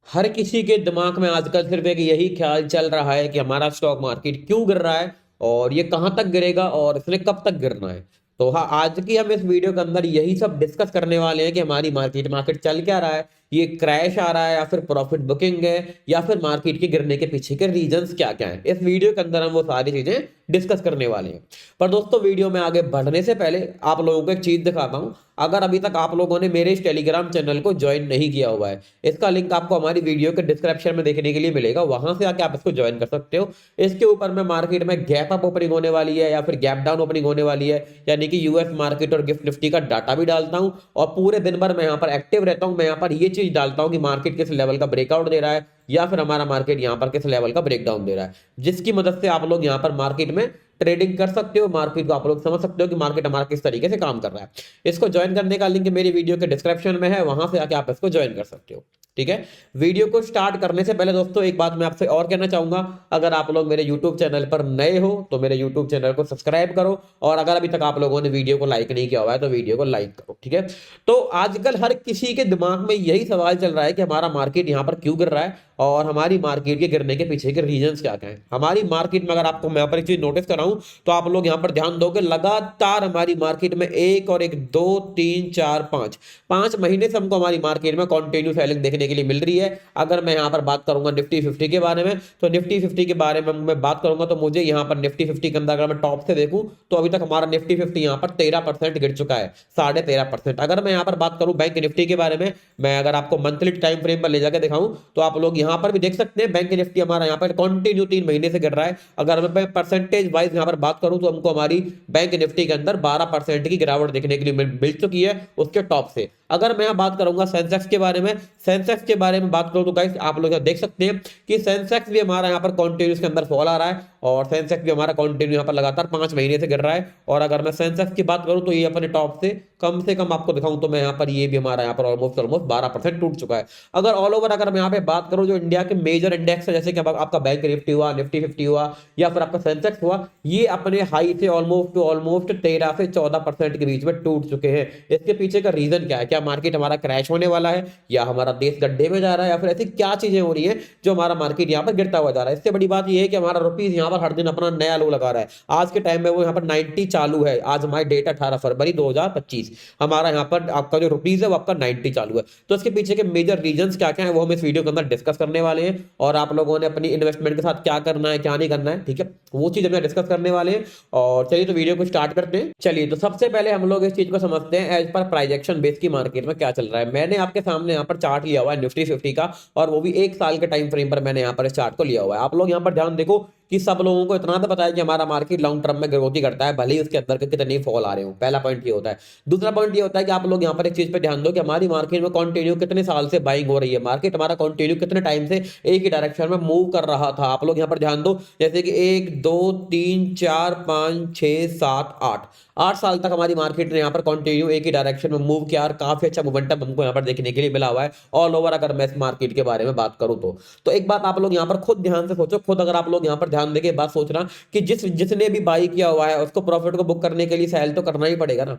हर किसी के दिमाग में आजकल सिर्फ एक यही ख्याल चल रहा है कि हमारा स्टॉक मार्केट क्यों गिर रहा है और ये कहां तक गिरेगा और इसने कब तक गिरना है। तो हाँ, आज की हम इस वीडियो के अंदर यही सब डिस्कस करने वाले हैं कि हमारी मार्केट मार्केट चल क्या रहा है, ये क्रैश आ रहा है या फिर प्रॉफिट बुकिंग है या फिर मार्केट के गिरने के पीछे के रीजंस क्या क्या हैं। इस वीडियो के अंदर हम वो सारी चीजें डिस्कस करने वाले हैं। पर दोस्तों, वीडियो में आगे बढ़ने से पहले आप लोगों को एक चीज दिखाता हूं। अगर अभी तक आप लोगों ने मेरे इस टेलीग्राम चैनल को ज्वाइन नहीं किया हुआ है, इसका लिंक आपको हमारी वीडियो के डिस्क्रिप्शन में देखने के लिए मिलेगा, वहां से आके आप इसको ज्वाइन कर सकते हो। इसके ऊपर में मार्केट में गैप अप ओपनिंग होने वाली है या फिर गैप डाउन ओपनिंग होने वाली है, यानी कि यूएस मार्केट और गिफ्ट निफ्टी का डाटा भी डालता हूं। और पूरे दिन भर मैं यहाँ पर एक्टिव रहता हूं। मैं यहाँ पर ये चीज डालता हूं कि मार्केट किस लेवल का ब्रेकआउट दे रहा है या फिर हमारा मार्केट यहाँ पर किस लेवल का ब्रेकडाउन दे रहा है, जिसकी मदद से आप लोग यहाँ पर मार्केट में ट्रेडिंग कर सकते हो। मार्केट को आप लोग समझ सकते हो कि मार्केट हमारा किस तरीके से काम कर रहा है। इसको ज्वाइन करने का लिंक मेरी वीडियो के डिस्क्रिप्शन में है, वहां से आके आप इसको ज्वाइन कर सकते हो। ठीक है। वीडियो को स्टार्ट करने से पहले दोस्तों एक बात मैं आपसे और कहना चाहूंगा। अगर आप लोग मेरे YouTube चैनल पर नए हो तो मेरे YouTube चैनल को सब्सक्राइब करो, और अगर अभी तक आप लोगों ने वीडियो को लाइक नहीं किया हुआ है तो वीडियो को लाइक करो। ठीक है। तो आजकल हर किसी के दिमाग में यही सवाल चल रहा है कि हमारा मार्केट यहाँ पर क्यों गिर रहा है और हमारी मार्केट के गिरने के पीछे के रीजंस क्या क्या हैं। हमारी मार्केट में अगर आपको मैं यहाँ पर एक चीज नोटिस कराऊं तो आप लोग यहाँ पर ध्यान दोगे, लगातार हमारी मार्केट में एक और एक, दो, तीन, चार, पांच महीने से हमको हमारी मार्केट में कंटिन्यू सेलिंग देखने के लिए मिल रही है। अगर मैं यहाँ पर बात करूंगा निफ्टी 50 के बारे में, तो निफ्टी 50 के बारे में मैं बात करूंगा तो मुझे यहाँ पर निफ्टी 50 के अंदर अगर मैं टॉप से देखूं तो अभी तक हमारा निफ्टी 50 यहाँ पर 13% गिर चुका है, 13.5%। अगर मैं यहाँ पर बात करूं बैंक निफ्टी के बारे में, मैं अगर आपको मंथली टाइम फ्रेम पर ले जाकर दिखाऊं तो आप लोग यहाँ पर भी देख सकते हैं बैंक निफ्टी हमारा यहाँ पर कंटिन्यू 3 महीने से गिर रहा है। अगर मैं परसेंटेज वाइज यहाँ पर बात करूं तो हमको हमारी बैंक निफ्टी के अंदर 12% की गिरावट देखने के लिए मिल चुकी है उसके टॉप से। अगर मैं बात करूंगा सेंसेक्स के बारे में, सेंसेक्स के बारे में बात करूं तो गाइस आप लोग देख सकते हैं कि सेंसेक्स भी हमारा यहाँ पर कंटिन्यूस के अंदर फॉल आ रहा है और सेंसेक्स भी हमारा कंटिन्यू यहाँ पर लगातार 5 महीने से गिर रहा है। और अगर मैं सेंसेक्स की बात करूं तो ये अपने टॉप से कम आपको दिखाऊं तो मैं यहाँ पर ये भी हमारा यहाँ पर ऑलमोस्ट 12% टूट चुका है। अगर ऑल ओवर अगर मैं यहाँ पे बात करूं जो इंडिया के मेजर इंडेक्स है, जैसे कि आपका बैंक निफ्टी हुआ, निफ्टी 50 हुआ या फिर आपका सेंसेक्स हुआ, ये अपने हाई से ऑलमोस्ट 13 से 14% के बीच में टूट चुके हैं। इसके पीछे का रीजन क्या है? क्या मार्केट हमारा क्रैश होने वाला है या हमारा देश गड्ढे में जा रहा है या फिर ऐसी क्या चीजें हो रही है जो हमारा मार्केट यहाँ पर गिरता हुआ जा रहा है? इससे बड़ी बात यह है कि हमारा रुपीज यहाँ पर हर दिन अपना नया लो लगा रहा है। आज के टाइम में वो यहाँ पर 90 चालू है। आज हमारी डेट 18 फरवरी 2025, हमारा यहाँ पर आपका जो रुपीज है वो आपका 90 चालू है। तो इसके पीछे के मेजर रीजंस क्या क्या है वो हम इस वीडियो के अंदर डिस्कस करने वाले हैं, और आप लोगों ने अपनी इन्वेस्टमेंट के साथ क्या करना है क्या नहीं करना है, ठीक है, वो चीज हम डिस्कस करने वाले हैं। और चलिए तो वीडियो को स्टार्ट करते हैं। चलिए तो सबसे पहले हम लोग इस चीज को समझते हैं एज पर प्राइजेक्शन बेस की मार्केट में क्या चल रहा है। मैंने आपके सामने यहाँ पर चार्ट लिया हुआ है निफ्टी 50 का, और वो भी 1 साल के टाइम फ्रेम पर मैंने यहाँ पर इस चार्ट को लिया हुआ है। आप लोग यहाँ पर ध्यान देखो कि सब लोगों को इतना तो पता है कि हमारा मार्केट लॉन्ग टर्म में ग्रोथ ही करता है, भले ही उसके अंदर के कितने फॉल आ रहे हो। पहला पॉइंट ये होता है। दूसरा पॉइंट ये होता है कि आप लोग यहाँ पर एक चीज पे ध्यान दो कि हमारी मार्केट में कंटिन्यू कितने साल से बाइंग हो रही है। मार्केट हमारा कंटिन्यू कितने टाइम से एक ही डायरेक्शन में मूव कर रहा था। आप लोग यहाँ पर ध्यान दो, जैसे कि 1 2 3 4 5 6 7 8 साल तक हमारी मार्केट ने यहाँ पर कंटिन्यू एक ही डायरेक्शन में मूव किया और काफी अच्छा मोमेंटम हमको यहाँ पर देखने के लिए मिला हुआ है ऑल ओवर। अगर मैं इस मार्केट के बारे में बात करूं तो एक बात आप लोग यहाँ पर खुद ध्यान से सोचो, खुद अगर आप लोग यहाँ पर ध्यान देके बात सोचना कि जिसने भी बाई किया हुआ है उसको प्रॉफिट को बुक करने के लिए सेल तो करना ही पड़ेगा ना।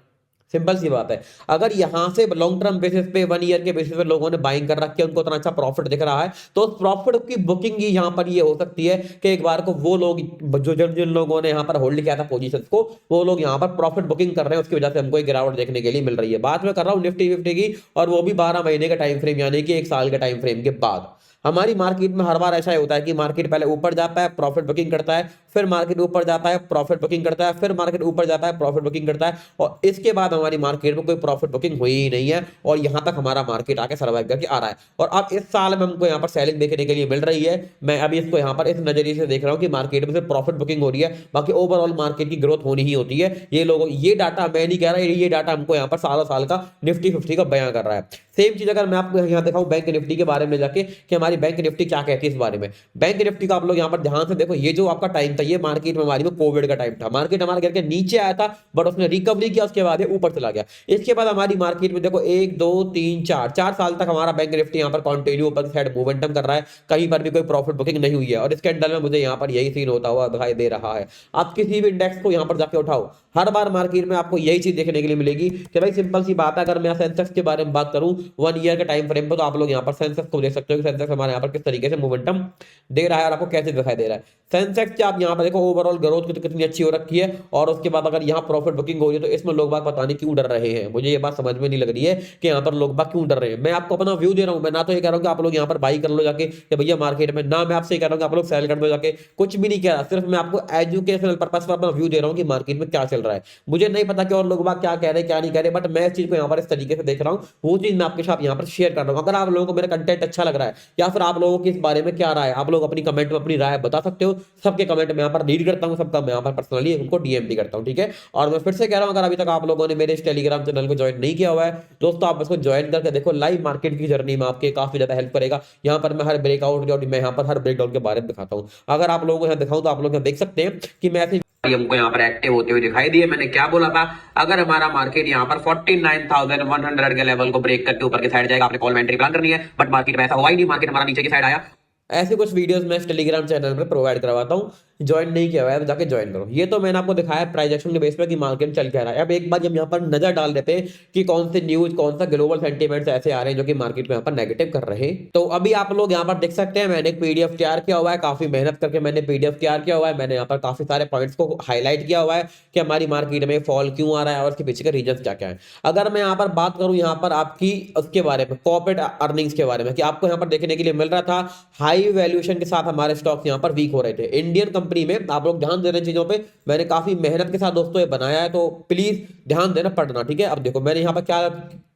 सिंपल सी बात है। अगर यहां से लॉन्ग टर्म बेसिस पे 1 ईयर के बेसिस पे लोगों ने बाइंग कर रखी है, उनको इतना अच्छा प्रॉफिट दिख रहा है, तो उस प्रॉफिट की बुकिंग ही यहां पर ये हो सकती है कि एक बार को वो लोग जो जिन लोगों ने यहां पर होल्ड किया था पोजीशंस को, वो लोग यहां पर प्रॉफिट बुकिंग कर रहे हैं, उसकी वजह से हमको एक गिरावट देखने के लिए मिल रही है। बात मैं कर रहा हूं निफ्टी 50 की, और वो भी 12 महीने का टाइम फ्रेम, यानी कि 1 साल के टाइम फ्रेम के बाद। हमारी मार्केट में हर बार ऐसा ही होता है कि मार्केट पहले ऊपर जाता है, प्रॉफिट बुकिंग करता है, फिर मार्केट ऊपर जाता है, प्रॉफिट बुकिंग करता है, फिर मार्केट ऊपर जाता है, प्रॉफिट बुकिंग करता है, और इसके बाद हमारी मार्केट में कोई प्रॉफिट बुकिंग हुई ही नहीं है, और यहां तक हमारा मार्केट आके सर्वाइव करके आ रहा है। और अब इस साल में हमको यहाँ पर सेलिंग देखने के लिए मिल रही है। मैं अभी इसको यहाँ पर इस नजरिए से देख रहा हूँ कि मार्केट में सिर्फ प्रॉफिट बुकिंग हो रही है, बाकी ओवरऑल मार्केट की ग्रोथ होनी ही होती है। ये लोग, ये डाटा मैं नहीं कह रहा, ये डाटा हमको यहाँ पर सालों साल का निफ्टी 50 का बयां कर रहा है। सेम चीज अगर मैं आपको यहाँ दिखाऊं बैंक निफ्टी के बारे में जाके कि हमारी बैंक निफ्टी क्या कहती है इस बारे में। बैंक निफ्टी का आप लोग यहाँ पर ध्यान से देखो, ये जो आपका टाइम था, ये मार्केट में हमारी में कोविड का टाइम था। मार्केट हमारे घर के नीचे आया था बट उसने रिकवरी किया, उसके बाद ये ऊपर चला गया। इसके बाद हमारी मार्केट में देखो 1 2 3 4 साल तक हमारा बैंक निफ्टी यहाँ पर कंटिन्यू ऊपर की साइड मोमेंटम कर रहा है, कहीं पर भी कोई प्रॉफिट बुकिंग नहीं हुई है। और इस कैंडल में मुझे यहाँ पर यही सीन होता हुआ दिखाई दे रहा है। आप किसी भी इंडेक्स को यहाँ पर जाके उठाओ, हर बार मार्केट में आपको यही चीज देखने के लिए मिलेगी कि भाई सिंपल सी बात है, अगर मैं सेंसेक्स के बारे में बात करूं 1 ईयर के टाइम फ्रेम पर, तो आप लोग यहाँ पर सेंसेक्स को देख सकते हो कि सेंसेक्स हमारे यहाँ पर किस तरीके से मोमेंटम दे रहा है और आपको कैसे दिखाई दे रहा है। सेंसेक्स की आप यहाँ पर देखो ओवरऑल ग्रोथ कितनी अच्छी हो रखी है, और उसके बाद अगर यहाँ प्रॉफिट बुकिंग हो रही है तो इसमें लोग बाग पता नहीं क्यों डर रहे हैं। मुझे ये बात समझ में नहीं लग रही है कि यहाँ पर लोग बाग क्यों डर रहे हैं। मैं आपको अपना व्यू दे रहा हूँ, मैं ना तो ये कह रहा हूँ कि आप लोग यहाँ पर बाई कर लो जाके कि भैया मार्केट में, ना मैं आपसे कह रहा हूँ कि आप लोग सेल कर दो जाके, कुछ भी नहीं कह रहा। सिर्फ मैं आपको एजुकेशनल पर्पस पर अपना व्यू दे रहा हूँ कि मार्केट में क्या चल रहा है। मुझे नहीं पता कि और लोग बाग क्या कह रहे हैं क्या नहीं कह रहे, बट मैं इस चीज को यहाँ पर इस तरीके से देख रहा हूँ, वो चीज मैं आपके साथ यहाँ पर शेयर कर रहा हूँ। अगर आप लोगों को मेरा कंटेंट अच्छा लग रहा है या फिर आप लोगों की इस बारे में क्या राय है, आप लोग अपनी कमेंट में अपनी राय बता सकते हो। सबके कमेंट मैं यहाँ पर रीड करता हूँ, सबका मैं यहाँ पर पर्सनली उनको डीएम भी करता हूँ, ठीक है। और मैं फिर से कह रहा हूँ, अगर अभी तक आप लोगों ने मेरे इस टेलीग्राम चैनल को ज्वाइन नहीं किया हुआ है दोस्तों, आप इसको ज्वाइन करके देखो। लाइव मार्केट की जर्नी में आपके काफी ज्यादा हेल्प करेगा। यहाँ पर मैं हर ब्रेकआउट और मैं यहाँ पर हर ब्रेकडाउन के बारे में दिखाता हूँ। अगर आप लोगों को यहाँ दिखाऊं तो आप लोग यहाँ देख सकते हैं कि मैं ऐसे हमको यहाँ पर एक्टिव होते हुए दिखाई दिए। मैंने क्या बोला था, अगर हमारा मार्केट यहाँ पर 49,100 के लेवल को ब्रेक करके ऊपर की साइड जाएगा, आपने कॉल में एंट्री प्लान करनी है, बट मार्केट में ऐसा हुआ ही नहीं, मार्केट हमारा नीचे की साइड आया। ऐसे कुछ वीडियोस मैं इस टेलीग्राम चैनल में प्रोवाइड करवाता हूँ। ज्वाइन नहीं किया हुआ है तो जाके ज्वाइन करो। ये तो मैंने आपको दिखाया प्राइस एक्शन के बेस पे कि मार्केट चल क्या रहा है। अब एक बार हम यहाँ पर नजर डाल देते हैं कि कौन से न्यूज, कौन सा ग्लोबल सेंटीमेंट्स ऐसे आ रहे हैं जो कि मार्केट को यहाँ पर नेगेटिव कर रहे हैं। तो अभी आप लोग यहाँ पर देख सकते हैं, मैंने एक पीडीएफ तैयार किया हुआ है, काफी मेहनत करके मैंने पीडीएफ तैयार किया हुआ है। मैंने यहाँ पर काफी सारे पॉइंट्स को हाईलाइट किया हुआ है कि हमारी मार्केट में फॉल क्यों आ रहा है और उसके पीछे के रीजन क्या क्या है। अगर मैं यहाँ पर बात करूँ यहाँ पर आपकी उसके बारे में, कॉर्पोरेट अर्निंग्स के बारे में, कि आपको यहाँ पर देखने के लिए मिल रहा था हाई वैल्यूएशन के साथ हमारे स्टॉक्स यहाँ पर वीक हो रहे थे। इंडियन कंपनी में आप लोग ध्यान दे रहे हैं चीजों पे, मैंने काफी मेहनत के साथ दोस्तों ये बनाया है, तो प्लीज ध्यान देना, पढ़ना, ठीक है। अब देखो मैंने यहाँ पर क्या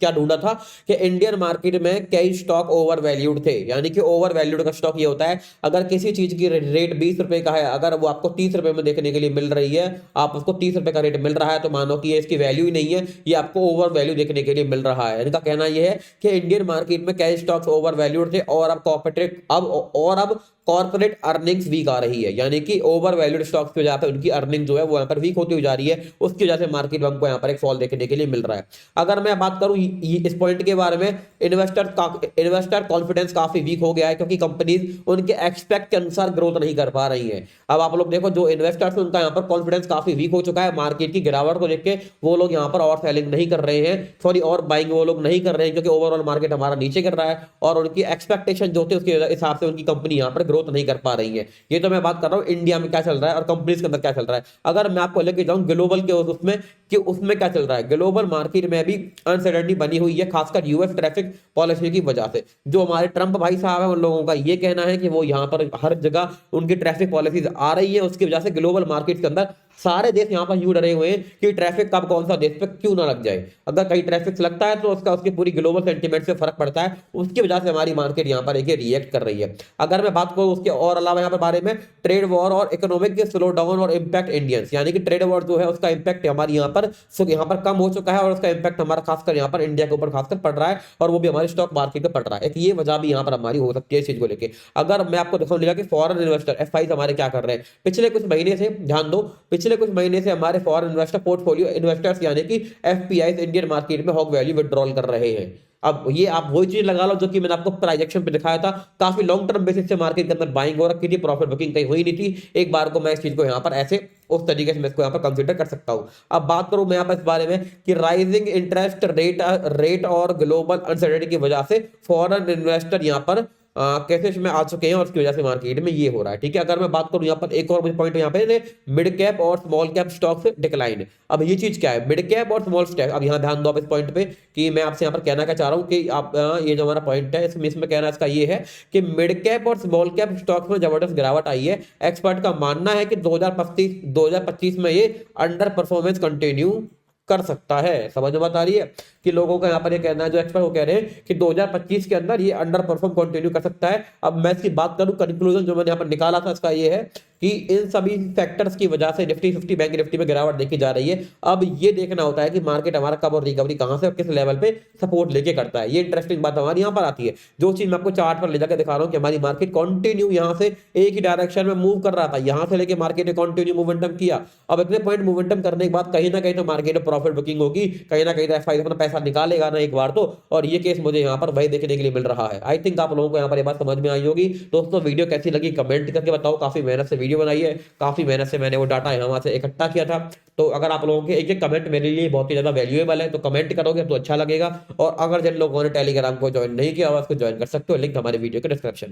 क्या ढूंढा था कि इंडियन मार्केट में कई स्टॉक ओवर वैल्यूड थे। यानी कि ओवर वैल्यूड का स्टॉक ये होता है, अगर किसी चीज की रेट 20 रुपए का है, अगर वो आपको 30 रुपए में देखने के लिए मिल रही है, आप उसको 30 रुपए का रेट मिल रहा है, तो मानो कि ये इसकी वैल्यू ही नहीं है, ये आपको ओवर वैल्यू देखने के लिए मिल रहा है। इनका कहना यह है कि इंडियन मार्केट में कई स्टॉक्स ओवर वैल्यूड थे और अब कॉर्पोरेट अर्निंग्स वीक आ रही है। यानी कि ओवर वैल्यूड स्टॉक्स की वजह पे उनकी अर्निंग जो है वो यहाँ पर वीक होती हुई जा रही है, उसकी वजह से मार्केट में हमको यहाँ पर एक फॉल देखने के लिए मिल रहा है। अगर मैं बात करूं इस पॉइंट के बारे में, इन्वेस्टर कॉन्फिडेंस काफी वीक हो गया है, क्योंकि कंपनीज उनके एक्सपेक्ट के अनुसार ग्रोथ नहीं कर पा रही है। अब आप लोग देखो, जो इन्वेस्टर्स उनका यहाँ पर कॉन्फिडेंस काफी वीक हो चुका है, मार्केट की गिरावट को देख के वो लोग यहाँ पर और सेलिंग नहीं कर रहे हैं, सॉरी और बाइंग वो लोग नहीं कर रहे हैं, क्योंकि ओवरऑल मार्केट हमारा नीचे कर रहा है और उनकी एक्सपेक्टेशन जो होती है उसके हिसाब से उनकी कंपनी यहाँ पर ग्रोथ नहीं कर पा रही है। ये तो मैं बात कर रहा हूँ इंडिया में क्या चल रहा है और कंपनीज के अंदर क्या चल रहा है। अगर मैं आपको लेके जाऊं ग्लोबल के उसमें क्या चल रहा है, ग्लोबल मार्केट में भी अनसर्टेनिटी बनी हुई है, खासकर यूएस ट्रैफिक पॉलिसी की वजह से। जो हमारे ट्रंप भाई साहब है, उन लोगों का ये कहना है कि वो यहाँ पर हर जगह उनकी ट्रैफिक पॉलिसीज आ रही है, उसकी वजह से ग्लोबल मार्केट के अंदर सारे देश यहाँ पर यूं डरे हुए हैं कि ट्रैफिक कब कौन सा देश पे क्यों ना लग जाए। अगर कहीं ट्रैफिक लगता है तो उसकी पूरी ग्लोबल सेंटीमेंट से फर्क पड़ता है, उसकी वजह से हमारी मार्केट यहाँ पर एक रिएक्ट कर रही है। अगर मैं बात करूँ उसके और अलावा यहाँ पर बारे में, ट्रेड वॉर और इकोनॉमिक के स्लो डाउन और इम्पैक्ट इंडियंस, यानी कि ट्रेड वॉर जो है उसका इम्पैक्ट हमारी यहाँ पर कम हो चुका है और उसका इम्पैक्ट हमारा खासकर यहाँ पर इंडिया के ऊपर खासकर पड़ रहा है और वो भी हमारे स्टॉक मार्केट में पड़ रहा है। एक ये वजह भी यहाँ पर हमारी हो सकती है इस चीज को लेकर। अगर मैं आपको दिखाऊं कि फॉरेन इन्वेस्टर एफआईज हमारे क्या कर रहे हैं, पिछले कुछ महीने से ध्यान दो, पिछले कुछ महीने से हमारे फॉरेन इन्वेस्टर पोर्टफोलियो इन्वेस्टर्स यानी कि एफपीआई इंडियन मार्केट में हॉग वैल्यू विड्रॉल कर रहे हैं। अब ये आप वही चीज लगा लो जो कि मैंने आपको प्राइजेक्शन पे दिखाया था, काफी लॉन्ग टर्म बेसिस से मार्केट के अंदर बाइंग हो रखी थी, प्रॉफिट बुकिंग कहीं हुई नहीं थी। एक बार को मैं इस चीज को यहाँ पर ऐसे उस तरीके से मैं इसको यहाँ पर कंसीडर कर सकता हूँ। अब बात करूं मैं यहाँ पर इस बारे में कि राइजिंग इंटरेस्ट रेट और ग्लोबल अनसर्टेनिटी की वजह से फॉरेन इन्वेस्टर यहाँ पर कैसे में आ चुके हैं और उसकी वजह से मार्केट में ये हो रहा है, ठीक है। अगर मैं बात करूं यहाँ पर एक और पॉइंट यहाँ पे मिड कैप और स्मॉल कैप स्टॉक्स डिक्लाइन। अब ये चीज क्या है, मिड कैप और स्मॉल स्टॉक, अब यहाँ ध्यान दो आप इस पॉइंट पे कि मैं आपसे यहाँ पर कहना क्या चाह रहा हूँ कि आप ये जो हमारा पॉइंट है इसमें कहना इसका ये है कि मिड कैप और स्मॉल कैप स्टॉक्स में जबरदस्त गिरावट आई है। एक्सपर्ट का मानना है कि 2025 में ये अंडर परफॉर्मेंस कंटिन्यू कर सकता है। समझ में बात आ रही है कि लोगों का यहाँ पर ये कहना है, जो एक्सपर्ट वो कह रहे हैं कि 2025 के अंदर ये अंडर परफॉर्म कंटिन्यू कर सकता है। अब मैं इसकी बात करूं, कंक्लूजन जो मैंने यहाँ पर निकाला था इसका ये है कि इन सभी फैक्टर्स की वजह से निफ्टी 50 बैंक निफ्टी में गिरावट देखी जा रही है। अब ये देखना होता है कि मार्केट हमारा कब और रिकवरी कहां से और किस लेवल पे सपोर्ट लेके करता है। ये इंटरेस्टिंग बात हमारी यहाँ पर आती है। जो चीज मैं आपको चार्ट पर ले जाकर दिखा रहा हूँ कि हमारी मार्केट कंटिन्यू यहाँ से एक ही डायरेक्शन में मूव कर रहा था, यहाँ से लेके मार्केट ने कंटिन्यू मोमेंटम किया। अब इतने पॉइंट मोमेंटम करने के बाद कहीं ना कहीं तो मार्केट में प्रॉफिट बुकिंग होगी, कहीं ना कहीं तो एफआई अपना पैसा पैसा निकालेगा ना एक बार तो, और ये केस मुझे यहाँ पर वही देखने के लिए मिल रहा है। आई थिंक आप लोगों को यहाँ पर ये बात समझ में आई होगी। दोस्तों वीडियो कैसी लगी कमेंट करके बताओ। काफी मेहनत से वीडियो बनाई है, काफी मेहनत से मैंने वो डाटा यहाँ से इकट्ठा किया था। तो अगर आप लोगों के एक एक कमेंट मेरे लिए बहुत ही ज्यादा वैल्यूएबल है, तो कमेंट करोगे तो अच्छा लगेगा। और अगर जिन लोगों ने टेलीग्राम को ज्वाइन नहीं किया, उसको ज्वाइन कर सकते हो, लिंक हमारे वीडियो के डिस्क्रिप्शन।